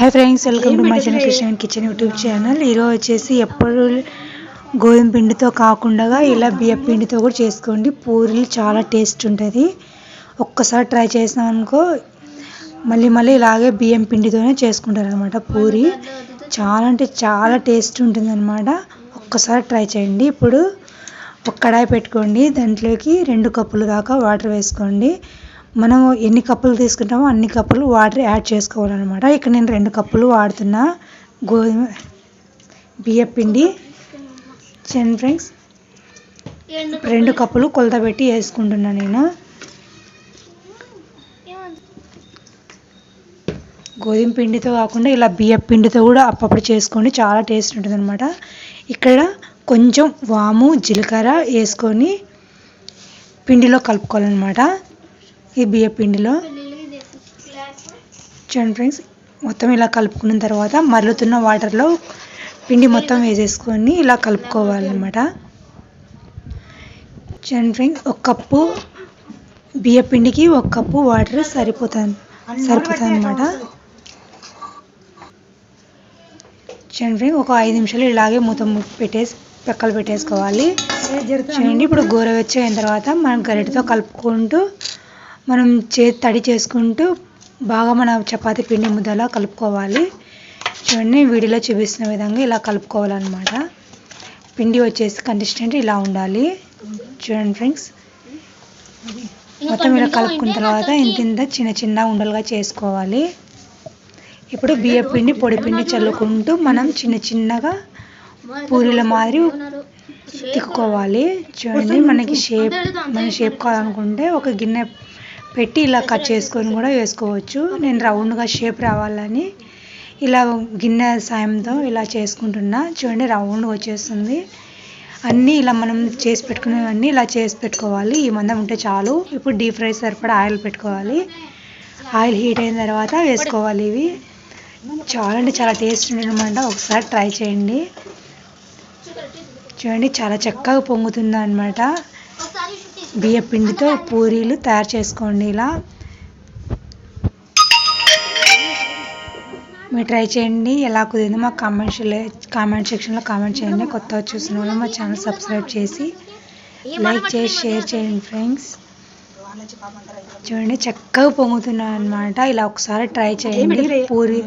Hi friends, welcome to my channel Krishna kitchen YouTube channel. ఈరోజు వచ్చేసి ఎప్పుడు గోధుమ పిండితో కాకుండా ఇలా బియ్యం పిండితో కూడా చేసుకోండి. పూరీలు చాలా టేస్ట్ ఉంటుంది. ఒక్కసారి ట్రై చేసినాం అనుకో మళ్ళీ మళ్ళీ ఇలాగే బియ్యం పిండితోనే చేసుకుంటారు అనమాట. పూరి చాలా అంటే చాలా టేస్ట్ ఉంటుంది అనమాట. ఒక్కసారి ట్రై చేయండి. ఇప్పుడు ఒక కడాయి పెట్టుకోండి. దాంట్లోకి 2 కప్పులు దాకా వాటర్ వేసుకోండి. మనం ఎన్ని కప్పులు తీసుకుంటామో అన్ని కప్పులు వాటర్ యాడ్ చేసుకోవాలన్నమాట. ఇక్కడ నేను 2 కప్పులు వాడుతున్నా గోధుమ బియ్యం పిండి. చూడండి ఫ్రెండ్స్, 2 కప్పులు కొలత పెట్టి వేసుకుంటున్నా నేను. గోధుమ పిండితో కాకుండా ఇలా బియ్యం పిండితో కూడా అప్పుడప్పుడు చేసుకోండి, చాలా టేస్ట్ ఉంటుంది అనమాట. ఇక్కడ కొంచెం వాము జీలకర్ర వేసుకొని పిండిలో కలుపుకోవాలన్నమాట. ఈ బియ్యం పిండిలో చూడండి ఫ్రెండ్స్, మొత్తం ఇలా కలుపుకున్న తర్వాత మరుగుతున్న వాటర్లో పిండి మొత్తం వేసేసుకొని ఇలా కలుపుకోవాలన్నమాట. చూడండి ఫ్రెండ్స్, 1 కప్పు బియ్యం పిండికి 1 కప్పు వాటర్ సరిపోతుంది అనమాట. చూడండి ఫ్రెండ్స్, ఒక 5 నిమిషాలు ఇలాగే మూత పెట్టేసి పక్కలు పెట్టేసుకోవాలి. చూడండి, ఇప్పుడు గోరువెచ్చ అయిన తర్వాత మనం గరిటెతో కలుపుకుంటూ మనం తడి చేసుకుంటూ బాగా మన చపాతీ పిండి ముద్దలా కలుపుకోవాలి. చూడండి, వీడియోలో చూపిస్తున్న విధంగా ఇలా కలుపుకోవాలన్నమాట. పిండి వచ్చేసి కన్సిస్టెంట్ ఇలా ఉండాలి. చూడండి ఫ్రెండ్స్, మొత్తం ఇలా కలుపుకున్న తర్వాత ఇంత చిన్న చిన్న ఉండలుగా చేసుకోవాలి. ఇప్పుడు బియ్యం పిండి పొడి పిండి చల్లుకుంటూ మనం చిన్న చిన్నగా పూరీల మాదిరి తిక్కుకోవాలి. చూడండి, మన షేప్ కావాలనుకుంటే ఒక గిన్నె పెట్టి ఇలా కట్ చేసుకొని కూడా వేసుకోవచ్చు. నేను రౌండ్గా షేప్ రావాలని ఇలా గిన్నె సాయంతో ఇలా చేసుకుంటున్నా. చూడండి, రౌండ్గా వచ్చేస్తుంది. అన్నీ ఇలా మనం చేసి పెట్టుకునేవన్నీ ఇలా చేసి పెట్టుకోవాలి. ఈ మందం ఉంటే చాలు. ఇప్పుడు డీప్ ఫ్రై సరిపడా ఆయిల్ పెట్టుకోవాలి. ఆయిల్ హీట్ అయిన తర్వాత వేసుకోవాలి. ఇవి చాలా అంటే చాలా టేస్ట్ ఉంటుంది అనమాట. ఒకసారి ట్రై చేయండి. చూడండి, చాలా చక్కగా పొంగుతుంది అనమాట. బియ్యం పిండితో పూరీలు తయారు చేసుకోండి. ఇలా మీరు ట్రై చేయండి. ఎలా కుదిరిందో మా కామెంట్ సెక్షన్లో కామెంట్ చేయండి. కొత్తగా చూసిన వాళ్ళు మా ఛానల్ సబ్స్క్రైబ్ చేసి లైక్ చేసి షేర్ చేయండి ఫ్రెండ్స్. చూడండి, చక్కగా పొంగుతున్నాయి అనమాట. ఇలా ఒకసారి ట్రై చేయండి. పూరి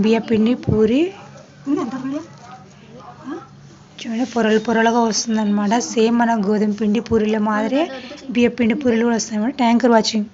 బియ్యం పిండి పూరి చూడండి, పొరలు పొరలుగా వస్తుంది అనమాట. సేమ్ మన గోధుమ పిండి పూరీల మాదిరే బియ్యం పిండి పూరీలు కూడా వస్తాయి అన్నమాట. Thank you for watching.